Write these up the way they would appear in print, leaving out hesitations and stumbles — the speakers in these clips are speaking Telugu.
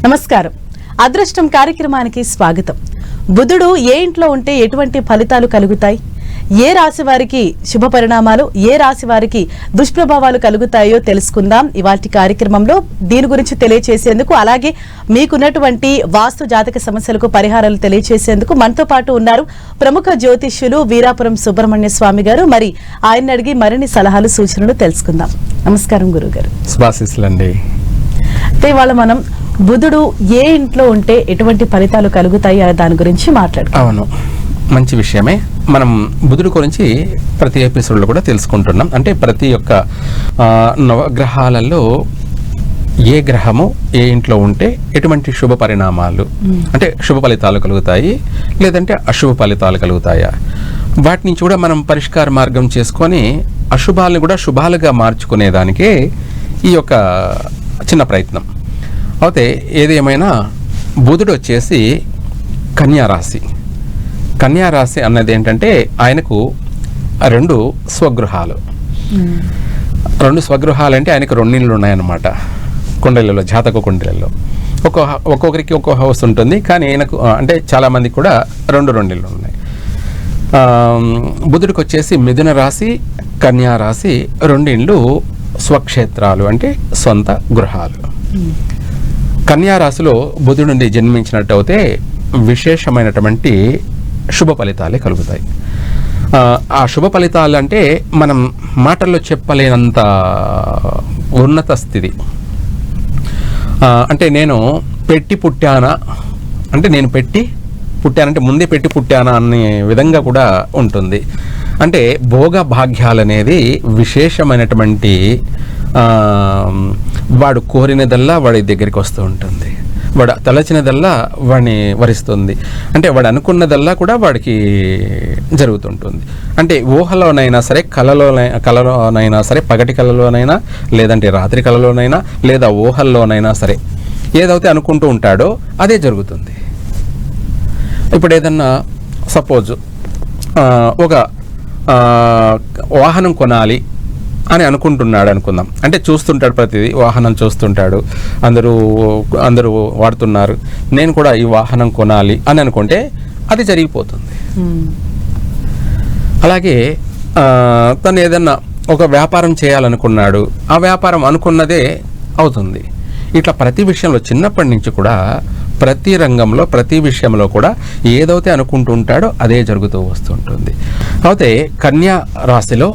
నమస్కారం. అదృష్టం కార్యక్రమానికి స్వాగతం. బుధుడు ఏ ఇంట్లో ఉంటే ఎటువంటి ఫలితాలు కలుగుతాయి, ఏ రాశి వారికి శుభ పరిణామాలు, ఏ రాశి వారికి దుష్ప్రభావాలు కలుగుతాయో తెలుసుకుందాం ఇవాల్టి కార్యక్రమంలో. దీని గురించి తెలియచేసేందుకు, అలాగే మీకున్నటువంటి వాస్తు జాతక సమస్యలకు పరిహారాలు తెలియచేసేందుకు మనతో పాటు ఉన్నారు ప్రముఖ జ్యోతిష్యులు వీరాపురం సుబ్రహ్మణ్య స్వామి గారు. మరి ఆయన అడిగి మరిన్ని సలహాలు సూచనలు తెలుసుకుందాం. నమస్కారం గురువు గారు. శుభాశీస్సులండి. అయితే ఇవాళ మనం బుధుడు ఏ ఇంట్లో ఉంటే ఎటువంటి ఫలితాలు కలుగుతాయి అనే దాని గురించి మాట్లాడుతాం. అవును, మంచి విషయమే. మనం బుధుడు గురించి ప్రతి ఎపిసోడ్లో కూడా తెలుసుకుంటున్నాం. అంటే ప్రతి ఒక్క నవగ్రహాలలో ఏ గ్రహము ఏ ఇంట్లో ఉంటే ఎటువంటి శుభ పరిణామాలు, అంటే శుభ ఫలితాలు కలుగుతాయి లేదంటే అశుభ ఫలితాలు కలుగుతాయా, వాటి నుంచి కూడా మనం పరిష్కార మార్గం చేసుకొని అశుభాలను కూడా శుభాలుగా మార్చుకునేదానికే ఈ యొక్క చిన్న ప్రయత్నం. అయితే ఏదేమైనా బుధుడు వచ్చేసి కన్యారాశి. కన్యారాశి అన్నది ఏంటంటే ఆయనకు రెండు స్వగృహాలు. రెండు స్వగృహాలు అంటే ఆయనకు రెండిళ్ళు ఉన్నాయన్నమాట. కుండలలో, జాతక కుండలలో ఒక్కొక్కరికి ఒక్కో హౌస్ ఉంటుంది. కానీ ఆయనకు అంటే చాలామంది కూడా రెండిళ్ళు ఉన్నాయి. బుధుడికి వచ్చేసి మిథున రాశి, కన్యా రాశి రెండింళ్ళు స్వక్షేత్రాలు, అంటే సొంత గృహాలు. కన్యా రాశిలో బుధుడు నుండి జన్మించినట్టు అయితే విశేషమైనటువంటి శుభ ఫలితాలే కలుగుతాయి. ఆ శుభ ఫలితాలు అంటే మనం మాటల్లో చెప్పలేనంత ఉన్నత స్థితి. అంటే నేను పెట్టి పుట్టానా, అంటే నేను పెట్టి పుట్టానంటే ముందే పెట్టి పుట్టానా అనే విధంగా కూడా ఉంటుంది. అంటే భోగ భాగ్యాలు అనేది విశేషమైనటువంటి వాడు కోరినదల్లా వాడి దగ్గరికి వస్తూ ఉంటుంది. వాడు తలచినదల్లా వాడిని వరిస్తుంది. అంటే వాడు అనుకున్నదల్లా కూడా వాడికి జరుగుతుంటుంది. అంటే ఊహలోనైనా సరే, కలలోనైనా సరే, పగటి కలలోనైనా లేదంటే రాత్రి కలలోనైనా లేదా ఊహల్లోనైనా సరే, ఏదైతే అనుకుంటూ ఉంటాడో అదే జరుగుతుంది. ఇప్పుడు ఏదన్నా సపోజ్ ఒక వాహనం కొనాలి అని అనుకుంటున్నాడు అనుకుందాం. అంటే చూస్తుంటాడు, ప్రతిదీ వాహనం చూస్తుంటాడు, అందరూ వాడుతున్నారు, నేను కూడా ఈ వాహనం కొనాలి అని అనుకుంటే అది జరిగిపోతుంది. అలాగే తను ఏదన్నా ఒక వ్యాపారం చేయాలనుకున్నాడు, ఆ వ్యాపారం అనుకున్నదే అవుతుంది. ఇట్లా ప్రతి విషయంలో చిన్నప్పటి నుంచి కూడా ప్రతి రంగంలో ప్రతి విషయంలో కూడా ఏదైతే అనుకుంటూ ఉంటాడో అదే జరుగుతూ వస్తుంటుంది. అయితే కన్యా రాశిలో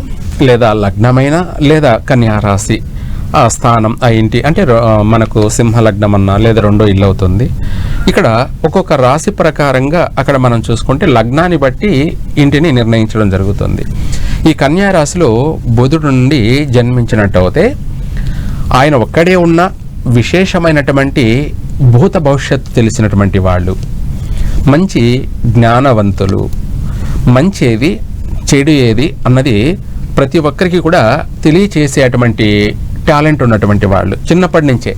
లేదా లగ్నమైన లేదా కన్యా రాశి ఆ స్థానం, ఆ ఇంటి అంటే మనకు సింహ లగ్నం అన్నా లేదా రెండో ఇల్లు అవుతుంది. ఇక్కడ ఒక్కొక్క రాశి ప్రకారంగా అక్కడ మనం చూసుకుంటే లగ్నాన్ని బట్టి ఇంటిని నిర్ణయించడం జరుగుతుంది. ఈ కన్యా రాశిలో బుధుడు నుండి జన్మించినట్టు అయితే ఆయన ఒక్కడే ఉన్న విశేషమైనటువంటి భూత భవిష్యత్తు తెలిసినటువంటి వాళ్ళు, మంచి జ్ఞానవంతులు, మంచి ఏది చెడు ఏది అన్నది ప్రతి ఒక్కరికి కూడా తెలియచేసేటువంటి టాలెంట్ ఉన్నటువంటి వాళ్ళు చిన్నప్పటి నుంచే.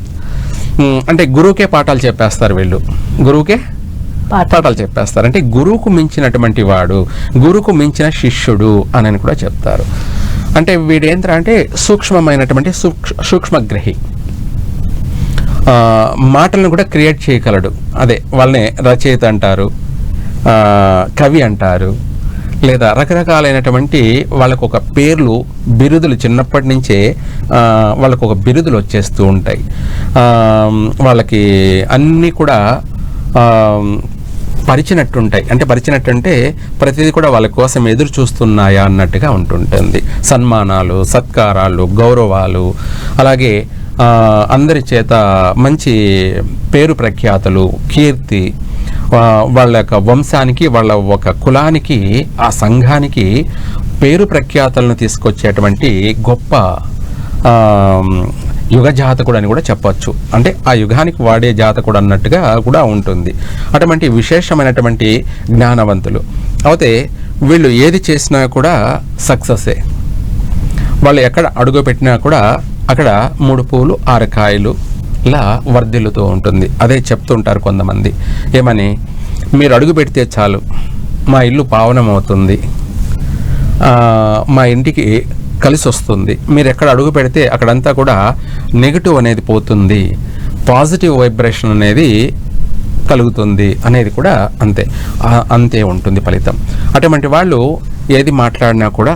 అంటే గురువుకే పాఠాలు చెప్పేస్తారు వీళ్ళు, గురువుకే పాఠాలు చెప్పేస్తారు. అంటే గురువుకు మించినటువంటి వాడు, గురువుకు మించిన శిష్యుడు అని కూడా చెప్తారు. అంటే వీడేంద్ర అంటే సూక్ష్మమైనటువంటి సూక్ష్మగ్రహి, మాటలను కూడా క్రియేట్ చేయగలడు. అదే వాళ్ళని రచయిత అంటారు, కవి అంటారు, లేదా రకరకాలైనటువంటి వాళ్ళకు ఒక పేర్లు, బిరుదులు చిన్నప్పటి నుంచే వాళ్ళకు ఒక బిరుదులు వచ్చేస్తూ ఉంటాయి. వాళ్ళకి అన్నీ కూడా పరిచినట్టుంటాయి. అంటే పరిచినట్టుంటే ప్రతిదీ కూడా వాళ్ళ కోసం ఎదురు చూస్తున్నాయా అన్నట్టుగా ఉంటుంటుంది. సన్మానాలు, సత్కారాలు, గౌరవాలు, అలాగే అందరి చేత మంచి పేరు ప్రఖ్యాతలు, కీర్తి, వాళ్ళ యొక్క వంశానికి, వాళ్ళ ఒక కులానికి, ఆ సంఘానికి పేరు ప్రఖ్యాతలను తీసుకొచ్చేటువంటి గొప్ప యుగ జాతకుడు అని కూడా చెప్పచ్చు. అంటే ఆ యుగానికి వాడే జాతకుడు అన్నట్టుగా కూడా ఉంటుంది. అటువంటి విశేషమైనటువంటి జ్ఞానవంతులు. అయితే వీళ్ళు ఏది చేసినా కూడా సక్సెస్సే. వాళ్ళు ఎక్కడ అడుగు పెట్టినా కూడా అక్కడ 3 పూలు 6 కాయలు ఇలా వర్ధిల్లుతూ ఉంటుంది. అదే చెప్తుంటారు కొంతమంది, ఏమని, మీరు అడుగు పెడితే చాలు మా ఇల్లు పావనం అవుతుంది, మా ఇంటికి కలిసి వస్తుంది, మీరు ఎక్కడ అడుగు పెడితే అక్కడంతా కూడా నెగిటివ్ అనేది పోతుంది, పాజిటివ్ వైబ్రేషన్ అనేది కలుగుతుంది అనేది కూడా అంతే ఉంటుంది ఫలితం. అటువంటి వాళ్ళు ఏది మాట్లాడినా కూడా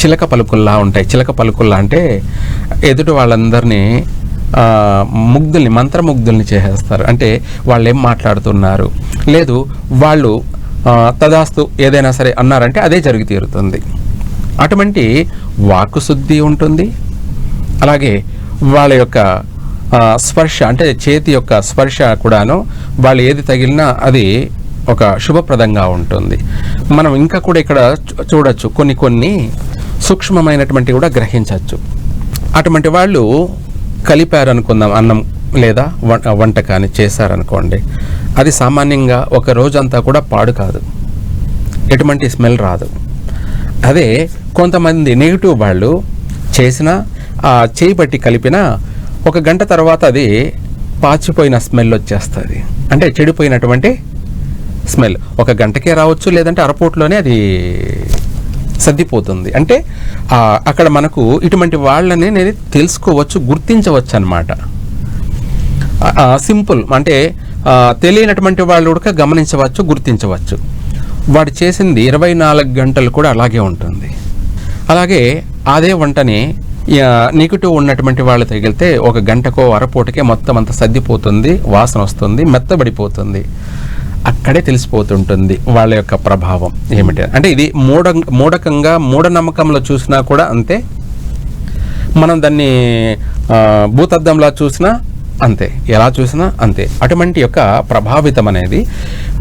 చిలక పలుకుల్లా ఉంటాయి. చిలక పలుకుల్లా అంటే ఎదుటి వాళ్ళందరినీ మంత్రముగ్ధుల్ని చేసేస్తారు. అంటే వాళ్ళు ఏం మాట్లాడుతున్నారు, లేదు వాళ్ళు తదాస్తు ఏదైనా సరే అన్నారంటే అదే జరిగి తీరుతుంది. అటువంటి వాక్కు శుద్ధి ఉంటుంది. అలాగే వాళ్ళ యొక్క స్పర్శ అంటే చేతి యొక్క స్పర్శ కూడాను వాళ్ళు ఏది తగిలినా అది ఒక శుభప్రదంగా ఉంటుంది. మనం ఇంకా కూడా ఇక్కడ చూడొచ్చు, కొన్ని సూక్ష్మమైనటువంటి కూడా గ్రహించవచ్చు. అటువంటి వాళ్ళు కలిపారనుకుందాం, అన్నం లేదా వంటకాన్ని చేశారనుకోండి, అది సామాన్యంగా ఒక రోజంతా కూడా పాడు కాదు, ఎటువంటి స్మెల్ రాదు. అదే కొంతమంది నెగిటివ్ వాళ్ళు చేసిన చేయి పట్టి కలిపిన ఒక గంట తర్వాత అది పాచిపోయిన స్మెల్ వచ్చేస్తుంది. అంటే చెడిపోయినటువంటి స్మెల్ ఒక గంటకే రావచ్చు, లేదంటే అరపోట్లోనే అది సర్దిపోతుంది. అంటే అక్కడ మనకు ఇటువంటి వాళ్ళని నేను తెలుసుకోవచ్చు, గుర్తించవచ్చు అన్నమాట. సింపుల్ అంటే తెలియనటువంటి వాళ్ళు కూడా గమనించవచ్చు, గుర్తించవచ్చు. వాడు చేసింది 24 గంటలు కూడా అలాగే ఉంటుంది. అలాగే అదే వంటని నెగిటివ్ ఉన్నటువంటి వాళ్ళు తగిలితే ఒక గంటకో అరపూటకే మొత్తం అంతా సర్దిపోతుంది, వాసన వస్తుంది, మెత్తబడిపోతుంది. అక్కడే తెలిసిపోతుంటుంది వాళ్ళ యొక్క ప్రభావం ఏమిటి. అంటే ఇది మూఢకంగా మూఢనమ్మకంలో చూసినా కూడా అంతే, మనం దాన్ని భూతద్దంలా చూసినా అంతే, ఎలా చూసినా అంతే. అటువంటి యొక్క ప్రభావితం అనేది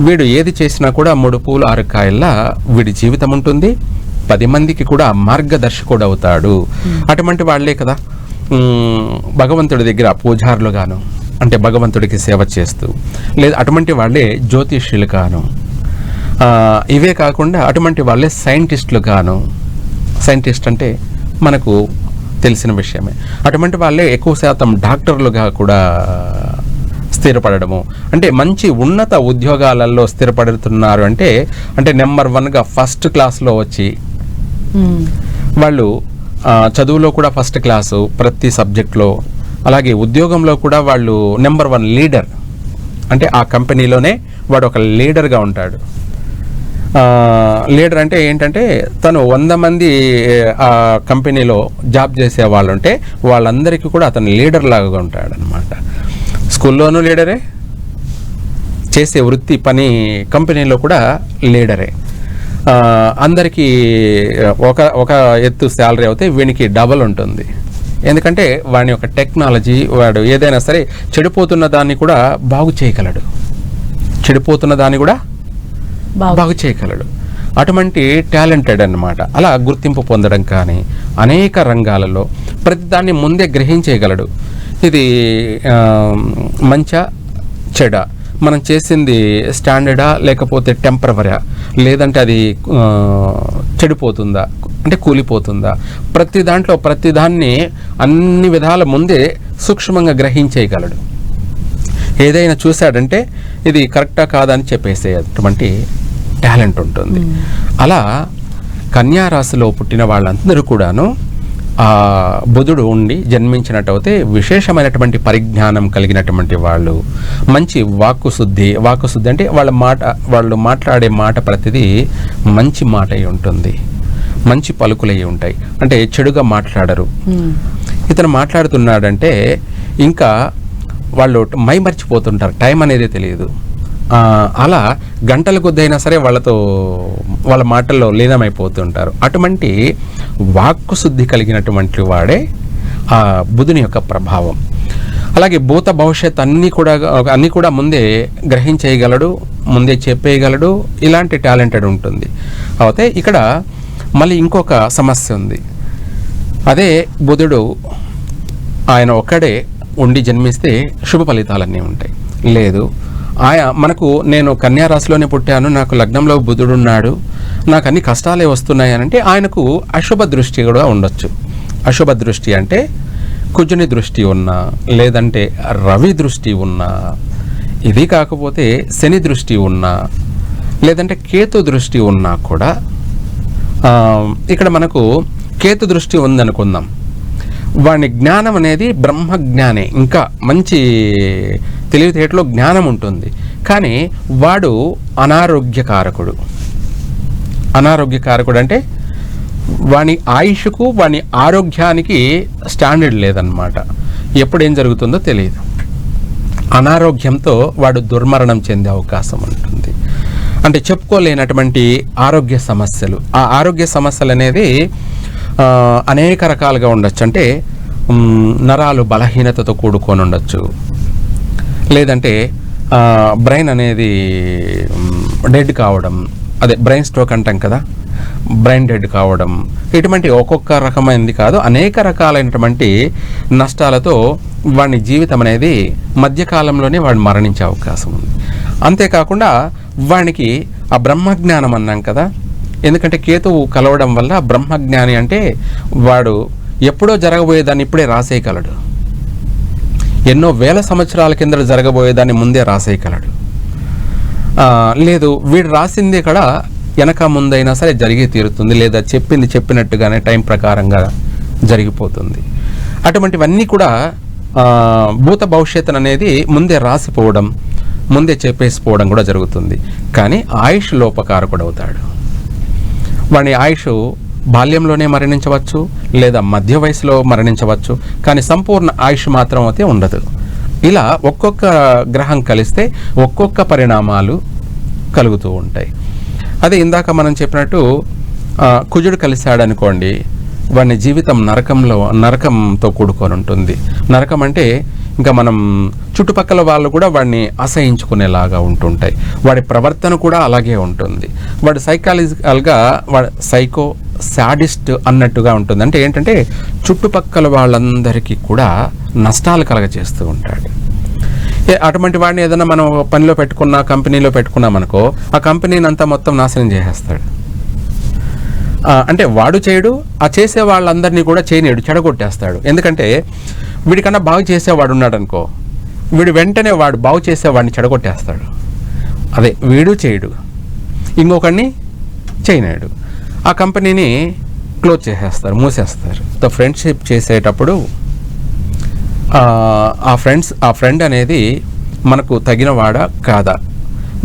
వీడు ఏది చేసినా కూడా 3 పూలు 6 కాయల్లా వీడి జీవితం ఉంటుంది. 10 మందికి కూడా మార్గదర్శకుడు అవుతాడు. అటువంటి వాళ్లే కదా భగవంతుడి దగ్గర పూజారులు గాను, అంటే భగవంతుడికి సేవ చేస్తూ, లేదా అటువంటి వాళ్ళే జ్యోతిష్యులు గాను, ఇవే కాకుండా అటువంటి వాళ్ళే సైంటిస్టులు గాను. సైంటిస్ట్ అంటే మనకు తెలిసిన విషయమే. అటువంటి వాళ్ళే ఎక్కువ శాతం డాక్టర్లుగా కూడా స్థిరపడము, అంటే మంచి ఉన్నత ఉద్యోగాలలో స్థిరపడుతున్నారు. అంటే నెంబర్ 1గా ఫస్ట్ క్లాస్లో వచ్చి వాళ్ళు చదువులో కూడా ఫస్ట్ క్లాసు ప్రతి సబ్జెక్ట్లో, అలాగే ఉద్యోగంలో కూడా వాళ్ళు నెంబర్ 1 లీడర్. అంటే ఆ కంపెనీలోనే వాడు ఒక లీడర్గా ఉంటాడు. లీడర్ అంటే ఏంటంటే తను 100 మంది ఆ కంపెనీలో జాబ్ చేసే వాళ్ళు ఉంటే వాళ్ళందరికీ కూడా అతను లీడర్ లాగా ఉంటాడు అనమాట. స్కూల్లోనూ లీడరే, చేసే వృత్తి పని కంపెనీలో కూడా లీడరే. అందరికీ ఒక ఎత్తు శాలరీ అయితే వీనికి డబల్ ఉంటుంది. ఎందుకంటే వాడి యొక్క టెక్నాలజీ, వాడు ఏదైనా సరే చెడిపోతున్న దాన్ని కూడా బాగు చేయగలడు, చెడిపోతున్న దాన్ని కూడా బాగు చేయగలడు. అటువంటి టాలెంటెడ్ అన్నమాట. అలా గుర్తింపు పొందడం కానీ అనేక రంగాలలో ప్రతిదాన్ని ముందే గ్రహించేయగలడు. ఇది మంచా చెడ, మనం చేసింది స్టాండర్డా లేకపోతే టెంపరవరా, లేదంటే అది చెడిపోతుందా అంటే కూలిపోతుందా, ప్రతి దాంట్లో ప్రతిదాన్ని అన్ని విధాల ముందే సూక్ష్మంగా గ్రహించేయగలడు. ఏదైనా చూశాడంటే ఇది కరెక్టా కాదా అని చెప్పేసేటువంటి టాలెంట్ ఉంటుంది. అలా కన్యారాశిలో పుట్టిన వాళ్ళందరూ కూడాను ఆ బుధుడు ఉండి జన్మించినట్టయితే విశేషమైనటువంటి పరిజ్ఞానం కలిగినటువంటి వాళ్ళు, మంచి వాక్కు శుద్ధి అంటే వాళ్ళు మాట్లాడే మాట ప్రతిదీ మంచి మాట అయి ఉంటుంది, మంచి పలుకులయ్యి ఉంటాయి. అంటే చెడుగా మాట్లాడరు. ఇతను మాట్లాడుతున్నాడంటే ఇంకా వాళ్ళు మైమర్చిపోతుంటారు, టైం అనేది తెలియదు. అలా గంటల కొద్దైనా సరే వాళ్ళ మాటల్లో లీనమైపోతుంటారు. అటువంటి వాక్కు శుద్ధి కలిగినటువంటి వాడే ఆ బుధుని యొక్క ప్రభావం. అలాగే భూత భవిష్యత్ అన్నీ కూడా ముందే గ్రహించేయగలడు, ముందే చెప్పేయగలడు. ఇలాంటి టాలెంటెడ్ ఉంటుంది. అయితే ఇక్కడ మళ్ళీ ఇంకొక సమస్య ఉంది. అదే బుధుడు ఆయన ఒక్కడే ఉండి జన్మిస్తే శుభ ఫలితాలన్నీ ఉంటాయి. లేదు నేను కన్యారాశిలోనే పుట్టాను, నాకు లగ్నంలో బుధుడు ఉన్నాడు, నాకు అన్ని కష్టాలే వస్తున్నాయి అని అంటే ఆయనకు అశుభ దృష్టి కూడా ఉండొచ్చు. అశుభ దృష్టి అంటే కుజుని దృష్టి ఉన్నా, లేదంటే రవి దృష్టి ఉన్నా, ఇది కాకపోతే శని దృష్టి ఉన్నా, లేదంటే కేతు దృష్టి ఉన్నా కూడా ఇక్కడ మనకు కేతు దృష్టి ఉందనుకుందాం. వాని జ్ఞానం అనేది బ్రహ్మజ్ఞానే, ఇంకా మంచి తెలివితేటలో జ్ఞానం ఉంటుంది, కానీ వాడు అనారోగ్యకారకుడు. అనారోగ్యకారకుడు అంటే వాని ఆయుష్కు వాని ఆరోగ్యానికి స్టాండర్డ్ లేదన్నమాట. ఎప్పుడు ఏం జరుగుతుందో తెలియదు. అనారోగ్యంతో వాడు దుర్మరణం చెందే అవకాశం ఉంటుంది. అంటే చెప్పుకోలేనటువంటి ఆరోగ్య సమస్యలు. ఆ ఆరోగ్య సమస్యలు అనేది అనేక రకాలుగా ఉండొచ్చు. అంటే నరాలు బలహీనతతో కూడుకొని ఉండొచ్చు, లేదంటే బ్రెయిన్ అనేది డెడ్ కావడం, అదే బ్రెయిన్ స్ట్రోక్ అంటాం కదా, బ్రెయిన్ డెడ్ కావడం, ఇటువంటి ఒక్కొక్క రకమైనది కాదు, అనేక రకాలైనటువంటి నష్టాలతో వాడి జీవితం అనేది మధ్యకాలంలోనే వాడు మరణించే అవకాశం ఉంది. అంతేకాకుండా వానికి ఆ బ్రహ్మజ్ఞానం అన్నాం కదా, ఎందుకంటే కేతువు కలవడం వల్ల బ్రహ్మజ్ఞాని అంటే వాడు ఎప్పుడో జరగబోయేదాన్ని ఇప్పుడే రాసేయగలడు, ఎన్నో వేల సంవత్సరాల కింద జరగబోయేదాన్ని ముందే రాసేయగలడు. లేదు వీడు రాసింది ఇక్కడ వెనక ముందైనా సరే జరిగి తీరుతుంది, లేదా చెప్పింది చెప్పినట్టుగానే టైం ప్రకారంగా జరిగిపోతుంది. అటువంటివన్నీ కూడా భూత భవిష్యత్తు అనేది ముందే రాసిపోవడం, ముందే చెప్పేసిపోవడం కూడా జరుగుతుంది. కానీ ఆయుష్ లోపకారకుడు అవుతాడు. వాడి ఆయుష్ బాల్యంలోనే మరణించవచ్చు, లేదా మధ్య వయసులో మరణించవచ్చు, కానీ సంపూర్ణ ఆయుష్ మాత్రం అయితే ఉండదు. ఇలా ఒక్కొక్క గ్రహం కలిస్తే ఒక్కొక్క పరిణామాలు కలుగుతూ ఉంటాయి. అదే ఇందాక మనం చెప్పినట్టు కుజుడు కలిశాడనుకోండి, వాడి జీవితం నరకంతో కూడుకొని ఉంటుంది. నరకం అంటే ఇంకా మనం చుట్టుపక్కల వాళ్ళు కూడా వాడిని అసహించుకునేలాగా ఉంటుంటాయి. వాడి ప్రవర్తన కూడా అలాగే ఉంటుంది. వాడు సైకాలజికల్గా వాడు సైకో సాడిస్ట్ అన్నట్టుగా ఉంటుంది. అంటే ఏంటంటే చుట్టుపక్కల వాళ్ళందరికీ కూడా నష్టాలు కలగజేస్తూ ఉంటాడు. అటువంటి వాడిని ఏదైనా మనం పనిలో పెట్టుకున్నా, కంపెనీలో పెట్టుకున్నామనుకో, ఆ కంపెనీని అంతా మొత్తం నాశనం చేసేస్తాడు. అంటే వాడు చేయడు, ఆ చేసే వాళ్ళందరినీ కూడా చేయనీడు, చెడగొట్టేస్తాడు. ఎందుకంటే వీడికన్నా బాగు చేసేవాడు ఉన్నాడు అనుకో, వీడు వెంటనే వాడు బాగు చేసేవాడిని చెడగొట్టేస్తాడు. అదే వీడు చేయడు, ఇంకొకడిని చేయనాడు, ఆ కంపెనీని క్లోజ్ చేసేస్తారు, మూసేస్తారు. ఫ్రెండ్షిప్ చేసేటప్పుడు ఆ ఫ్రెండ్ అనేది మనకు తగినవాడా కాదా,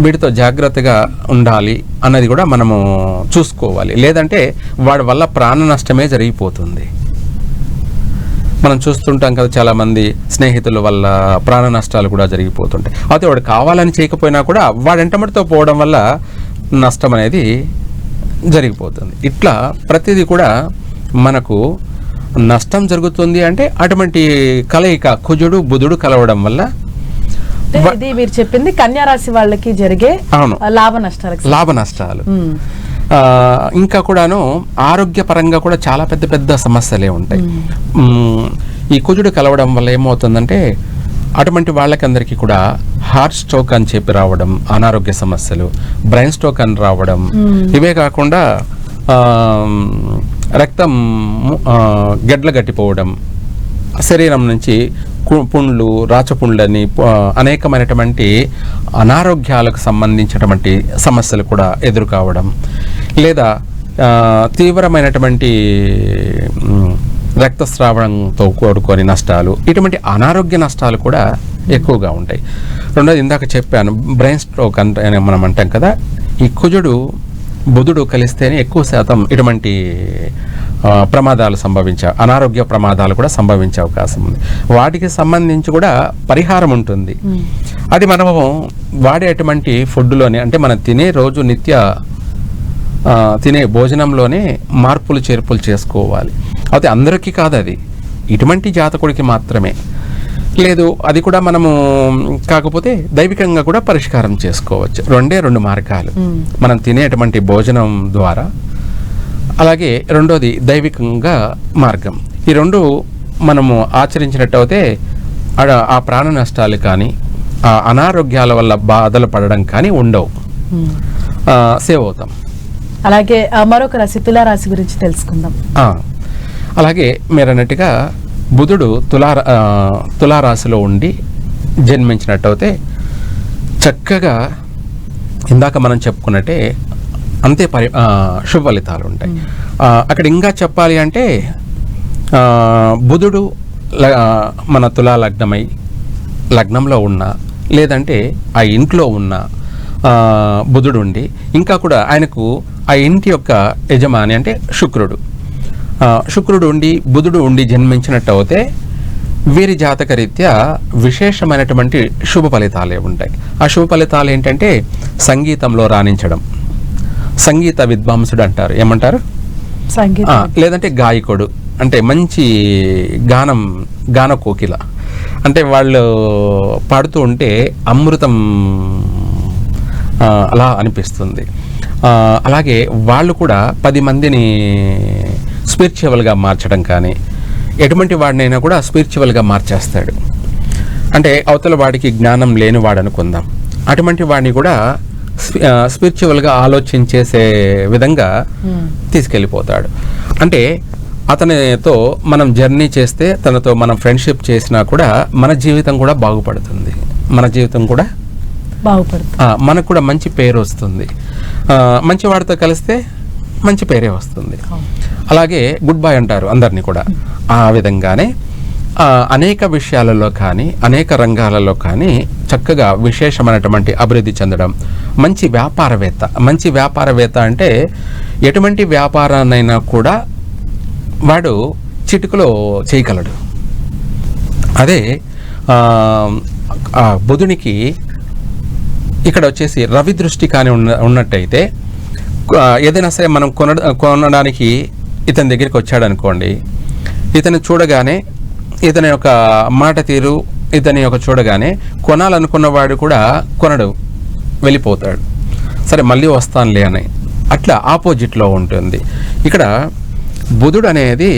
వీడితో జాగ్రత్తగా ఉండాలి అన్నది కూడా మనము చూసుకోవాలి. లేదంటే వాడి వల్ల ప్రాణ నష్టమే జరిగిపోతుంది. మనం చూస్తుంటాం కదా, చాలామంది స్నేహితుల వల్ల ప్రాణ నష్టాలు కూడా జరిగిపోతుంటాయి. అయితే వాడు కావాలని చేయకపోయినా కూడా వాడెంటమటితో పోవడం వల్ల నష్టం అనేది జరిగిపోతుంది. ఇట్లా ప్రతిదీ కూడా మనకు నష్టం జరుగుతుంది. అంటే అటువంటి కలయిక కుజుడు బుధుడు కలవడం వల్ల, ఇది మీరు చెప్పింది కన్యా రాశి వాళ్ళకి జరిగే లాభ నష్టాలు. ఇంకా కూడాను ఆరోగ్యపరంగా కూడా చాలా పెద్ద పెద్ద సమస్యలే ఉంటాయి. ఈ కుజుడు కలవడం వల్ల ఏమవుతుందంటే అటువంటి వాళ్ళకందరికీ కూడా హార్ట్ స్ట్రోక్ అని చెప్పి రావడం, అనారోగ్య సమస్యలు, బ్రెయిన్ స్ట్రోక్ అని రావడం, ఇవే కాకుండా రక్తం గడ్డలు గట్టిపోవడం, శరీరం నుంచి పుండ్లు, రాచపుండ్లని, అనేకమైనటువంటి అనారోగ్యాలకు సంబంధించినటువంటి సమస్యలు కూడా ఎదురుకావడం, లేదా తీవ్రమైనటువంటి రక్తస్రావణంతో కూడుకొని నష్టాలు, ఇటువంటి అనారోగ్య నష్టాలు కూడా ఎక్కువగా ఉంటాయి. రెండోది ఇందాక చెప్పాను, బ్రెయిన్ స్ట్రోక్ అంటే మనం అంటాం కదా, ఈ కుజుడు బుధుడు కలిస్తేనే ఎక్కువ శాతం ఇటువంటి ప్రమాదాలు అనారోగ్య ప్రమాదాలు కూడా సంభవించే అవకాశం ఉంది. వాటికి సంబంధించి కూడా పరిహారం ఉంటుంది. అది మనము వాడేటువంటి ఫుడ్లోనే, అంటే మనం రోజు నిత్య తినే భోజనంలోనే మార్పులు చేర్పులు చేసుకోవాలి. అయితే అందరికీ కాదు, అది ఇటువంటి జాతకుడికి మాత్రమే. లేదు అది కూడా మనము కాకపోతే దైవికంగా కూడా పరిష్కారం చేసుకోవచ్చు. రెండు మార్గాలు, మనం తినేటువంటి భోజనం ద్వారా, అలాగే రెండోది దైవికంగా మార్గం. ఈ రెండు మనము ఆచరించినట్టయితే ఆ ప్రాణ నష్టాలు కానీ, ఆ అనారోగ్యాల వల్ల బాధలు పడడం కానీ ఉండవు, సేవ్ అవుతాం. అలాగే మరొక రాశి తులారాశి గురించి తెలుసుకుందాం. అలాగే మీరు అన్నట్టుగా బుధుడు తులారాశిలో ఉండి జన్మించినట్టయితే చక్కగా ఇందాక మనం చెప్పుకున్నట్టే అంతే శుభ ఫలితాలు ఉంటాయి. అక్కడ ఇంకా చెప్పాలి అంటే బుధుడు మన తులా లగ్నమై లగ్నంలో ఉన్న లేదంటే ఆ ఇంట్లో ఉన్న బుధుడు ఉండి ఇంకా కూడా ఆయనకు ఆ ఇంటి యొక్క యజమాని అంటే శుక్రుడు ఉండి బుధుడు ఉండి జన్మించినట్టు అయితే వీరి జాతకరీత్యా విశేషమైనటువంటి శుభ ఫలితాలే ఉంటాయి. ఆ శుభ ఫలితాలు ఏంటంటే సంగీతంలో రాణించడం, సంగీత విద్వాంసుడు అంటారు, ఏమంటారు, లేదంటే గాయకుడు అంటే మంచి గాన కోకిల అంటే వాళ్ళు పాడుతూ ఉంటే అమృతం అలా అనిపిస్తుంది. అలాగే వాళ్ళు కూడా 10 మందిని స్పిరిచువల్గా మార్చడం కానీ ఎటువంటి వాడినైనా కూడా స్పిరిచువల్గా మార్చేస్తాడు. అంటే అవతల వాడికి జ్ఞానం లేనివాడు అనుకుందాం, అటువంటి వాడిని కూడా స్పిరిచువల్గా ఆలోచించేసే విధంగా తీసుకెళ్ళిపోతాడు. అంటే అతనితో మనం జర్నీ చేస్తే, తనతో మనం ఫ్రెండ్షిప్ చేసినా కూడా మన జీవితం కూడా బాగుపడుతుంది, మనకు కూడా మంచి పేరు వస్తుంది. మంచి వాడితో కలిస్తే మంచి పేరే వస్తుంది. అలాగే గుడ్ బై అంటారు అందరినీ కూడా. ఆ విధంగానే అనేక విషయాలలో కానీ అనేక రంగాలలో కానీ చక్కగా విశేషమైనటువంటి అభివృద్ధి చెందడం. మంచి వ్యాపారవేత్త అంటే ఎటువంటి వ్యాపారాన్నైనా కూడా వాడు చిటికలో చేయగలడు. అదే బుధునికి ఇక్కడ వచ్చేసి రవి దృష్టి కానీ ఉన్నట్టయితే ఏదైనా సరే మనం కొనడానికి ఇతని దగ్గరికి వచ్చాడు అనుకోండి, ఇతను చూడగానే ఇతని యొక్క మాట తీరు ఇతని యొక్క చూడగానే కొనాలనుకున్నవాడు కూడా కొనడు, వెళ్ళిపోతాడు, సరే మళ్ళీ వస్తానులే అని. అట్లా ఆపోజిట్లో ఉంటుంది. ఇక్కడ బుధుడు అనేది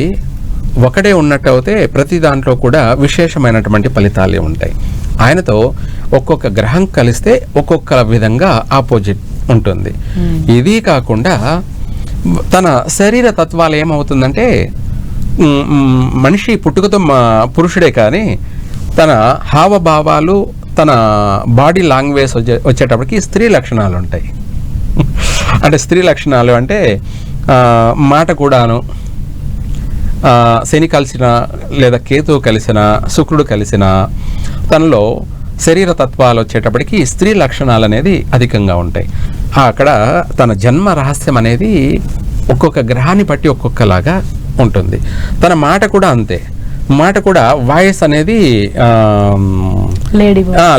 ఒకడే ఉన్నట్టు అయితే ప్రతి దాంట్లో కూడా విశేషమైనటువంటి ఫలితాలే ఉంటాయి. ఆయనతో ఒక్కొక్క గ్రహం కలిస్తే ఒక్కొక్క విధంగా ఆపోజిట్ ఉంటుంది. ఇది కాకుండా తన శరీర తత్వాలు ఏమవుతుందంటే మనిషి పుట్టుకతో పురుషుడే కానీ తన హావభావాలు తన బాడీ లాంగ్వేజ్ వచ్చేటప్పటికి స్త్రీ లక్షణాలు ఉంటాయి. అంటే స్త్రీ లక్షణాలు అంటే మాట కూడాను శని కలిసిన లేదా కేతువు కలిసిన శుక్రుడు కలిసిన తనలో శరీర తత్వాలు వచ్చేటప్పటికి స్త్రీ లక్షణాలు అనేది అధికంగా ఉంటాయి. అక్కడ తన జన్మ రహస్యం అనేది ఒక్కొక్క గ్రహాన్ని బట్టి ఒక్కొక్కలాగా ఉంటుంది. తన మాట కూడా అంతే, మాట కూడా వాయిస్ అనేది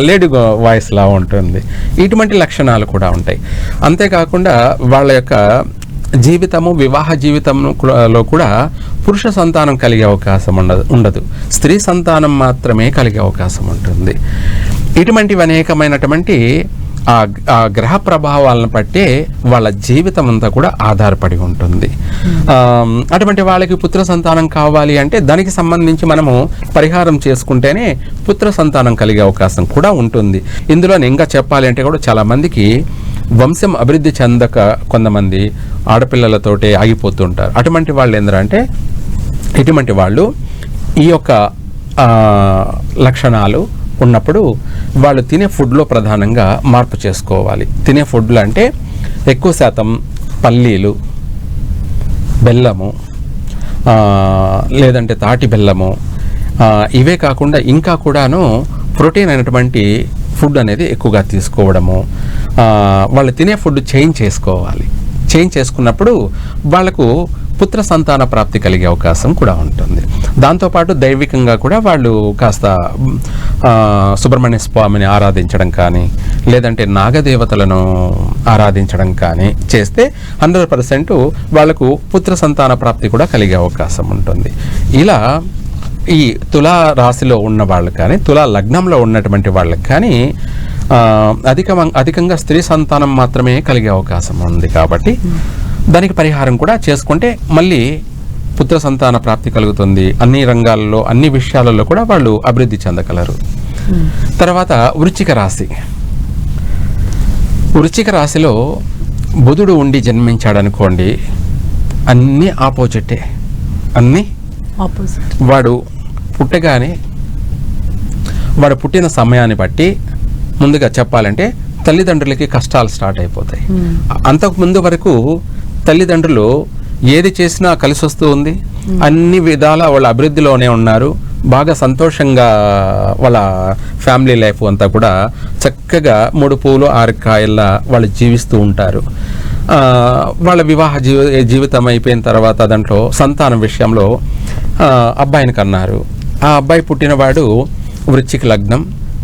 లేడీ వాయిస్ లా ఉంటుంది. ఇటువంటి లక్షణాలు కూడా ఉంటాయి. అంతేకాకుండా వాళ్ళ యొక్క వివాహ జీవితంలో కూడా పురుష సంతానం కలిగే అవకాశం ఉండదు, స్త్రీ సంతానం మాత్రమే కలిగే అవకాశం ఉంటుంది. ఇటువంటివి అనేకమైనటువంటి ఆ గ్రహ ప్రభావాలను బట్టే వాళ్ళ జీవితం అంతా కూడా ఆధారపడి ఉంటుంది. అటువంటి వాళ్ళకి పుత్ర సంతానం కావాలి అంటే దానికి సంబంధించి మనము పరిహారం చేసుకుంటేనే పుత్ర సంతానం కలిగే అవకాశం కూడా ఉంటుంది. ఇందులో ఇంకా చెప్పాలి అంటే కూడా చాలా మందికి వంశం అభివృద్ధి చెందక కొంతమంది ఆడపిల్లలతోటే ఆగిపోతుంటారు. అటువంటి వాళ్ళు ఏంటంటే ఇటువంటి వాళ్ళు ఈ యొక్క లక్షణాలు ఉన్నప్పుడు వాళ్ళు తినే ఫుడ్లో ప్రధానంగా మార్పు చేసుకోవాలి. తినే ఫుడ్లు అంటే ఎక్కువ శాతం పల్లీలు, బెల్లము, లేదంటే తాటి బెల్లము, ఇవే కాకుండా ఇంకా కూడాను ప్రోటీన్ అయినటువంటి ఫుడ్ అనేది ఎక్కువగా తీసుకోవడము. వాళ్ళు తినే ఫుడ్ చేంజ్ చేసుకోవాలి. చేంజ్ చేసుకున్నప్పుడు వాళ్లకు పుత్ర సంతాన ప్రాప్తి కలిగే అవకాశం కూడా ఉంటుంది. దాంతోపాటు దైవికంగా కూడా వాళ్ళు కాస్త సుబ్రహ్మణ్య స్వామిని ఆరాధించడం కానీ లేదంటే నాగదేవతలను ఆరాధించడం కానీ చేస్తే 100% వాళ్లకు పుత్ర సంతాన ప్రాప్తి కూడా కలిగే అవకాశం ఉంటుంది. ఇలా ఈ తులా రాశిలో ఉన్న వాళ్ళకి కానీ తులా లగ్నంలో ఉన్నటువంటి వాళ్ళకి కానీ అధికంగా స్త్రీ సంతానం మాత్రమే కలిగే అవకాశం ఉంది. కాబట్టి దానికి పరిహారం కూడా చేసుకుంటే మళ్ళీ పుత్ర సంతాన ప్రాప్తి కలుగుతుంది. అన్ని రంగాల్లో అన్ని విషయాలలో కూడా వాళ్ళు అభివృద్ధి చెందగలరు. తర్వాత వృశ్చిక రాశిలో బుధుడు ఉండి జన్మించాడనుకోండి, అన్ని ఆపోజిటే, అన్ని వాడు పుట్టగానే వాడు పుట్టిన సమయాన్ని బట్టి ముందుగా చెప్పాలంటే తల్లిదండ్రులకి కష్టాలు స్టార్ట్ అయిపోతాయి. అంతకు ముందు వరకు తల్లిదండ్రులు ఏది చేసినా కలిసి వస్తూ ఉంది, అన్ని విధాల వాళ్ళ అభివృద్ధిలోనే ఉన్నారు, బాగా సంతోషంగా వాళ్ళ ఫ్యామిలీ లైఫ్ అంతా కూడా చక్కగా 3 పూలు 6 కాయల్లా వాళ్ళు జీవిస్తూ ఉంటారు. వాళ్ళ వివాహ జీవితం అయిపోయిన తర్వాత దాంట్లో సంతానం విషయంలో అబ్బాయిని కన్నారు. ఆ అబ్బాయి పుట్టినవాడు వృశ్చిక లగ్నం.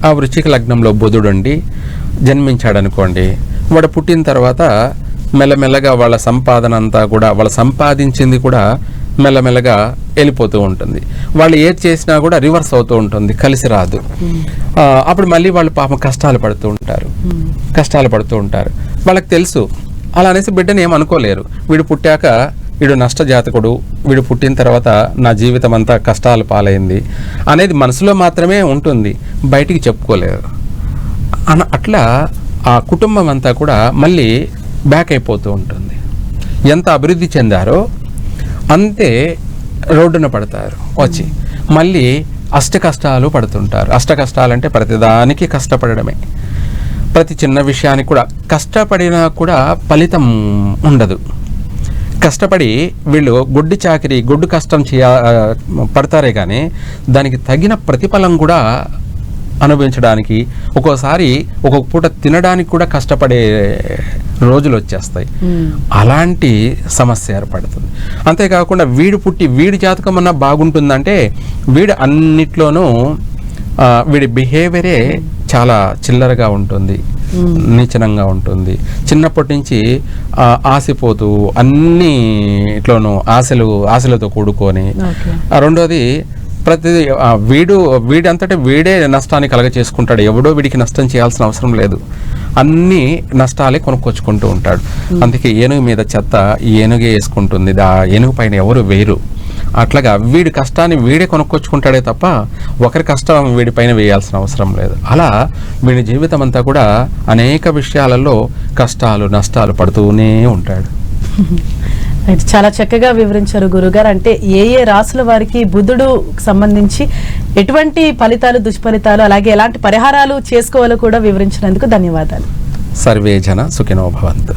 ఆ వృశ్చిక లగ్నంలో బుధుడుండి జన్మించాడు అనుకోండి. వాడు పుట్టిన తర్వాత మెల్లమెల్లగా వాళ్ళ సంపాదన అంతా కూడా, వాళ్ళు సంపాదించింది కూడా మెల్లమెల్లగా వెళ్ళిపోతూ ఉంటుంది. వాళ్ళు ఏది చేసినా కూడా రివర్స్ అవుతూ ఉంటుంది, కలిసి రాదు. అప్పుడు మళ్ళీ వాళ్ళు పాపం కష్టాలు పడుతూ ఉంటారు. వాళ్ళకి తెలుసు. అలా అనేసి బిడ్డని ఏమనుకోలేరు. వీడు పుట్టాక వీడు నష్టజాతకుడు, వీడు పుట్టిన తర్వాత నా జీవితం అంతా కష్టాలు పాలైంది అనేది మనసులో మాత్రమే ఉంటుంది, బయటికి చెప్పుకోలేరు. అట్లా ఆ కుటుంబం అంతా కూడా మళ్ళీ బ్యాక్ అయిపోతూ ఉంటుంది. ఎంత అభివృద్ధి చెందారో అంతే రోడ్డున పడతారు వచ్చి, మళ్ళీ అష్ట కష్టాలు పడుతుంటారు. అష్ట కష్టాలంటే ప్రతిదానికి కష్టపడడమే. ప్రతి చిన్న విషయానికి కూడా కష్టపడినా కూడా ఫలితం ఉండదు. కష్టపడి వీళ్ళు గొడ్డు కష్టం పడతారే కానీ దానికి తగిన ప్రతిఫలం కూడా అనుభవించడానికి, ఒక్కోసారి ఒక్కొక్క పూట తినడానికి కూడా కష్టపడే రోజులు వచ్చేస్తాయి. అలాంటి సమస్య ఏర్పడుతుంది. అంతేకాకుండా వీడి జాతకం అన్నా బాగుంటుందంటే వీడు అన్నిట్లోనూ వీడి బిహేవియరే చాలా చిల్లరగా ఉంటుంది, నీచనంగా ఉంటుంది. చిన్నప్పటి నుంచి ఆశపోతూ అన్నిట్లోనూ ఆశలతో కూడుకొని, రెండోది ప్రతిదీ వీడంతటా వీడే నష్టాన్ని కలగ చేసుకుంటాడు. ఎవడో వీడికి నష్టం చేయాల్సిన అవసరం లేదు, అన్ని నష్టాలే కొనుక్కొచ్చుకుంటూ ఉంటాడు. అందుకే ఏనుగు మీద చెత్త ఏనుగే వేసుకుంటుంది, ఆ ఏనుగు పైన ఎవరు వేరు. అట్లాగా వీడి కష్టాన్ని వీడే కొనుక్కొచ్చుకుంటాడే తప్ప ఒకరి కష్టం వీడి పైన వేయాల్సిన అవసరం లేదు. అలా వీడి జీవితం అంతా కూడా అనేక విషయాలలో కష్టాలు నష్టాలు పడుతూనే ఉంటాడు. చాలా చక్కగా వివరించారు గురుగారు. అంటే ఏ రాసుల వారికి బుధుడు సంబంధించి ఎటువంటి ఫలితాలు దుష్ఫలితాలు అలాగే ఎలాంటి పరిహారాలు చేసుకోవాలో కూడా వివరించినందుకు ధన్యవాదాలు. సర్వే జన సుఖినో భవంతు.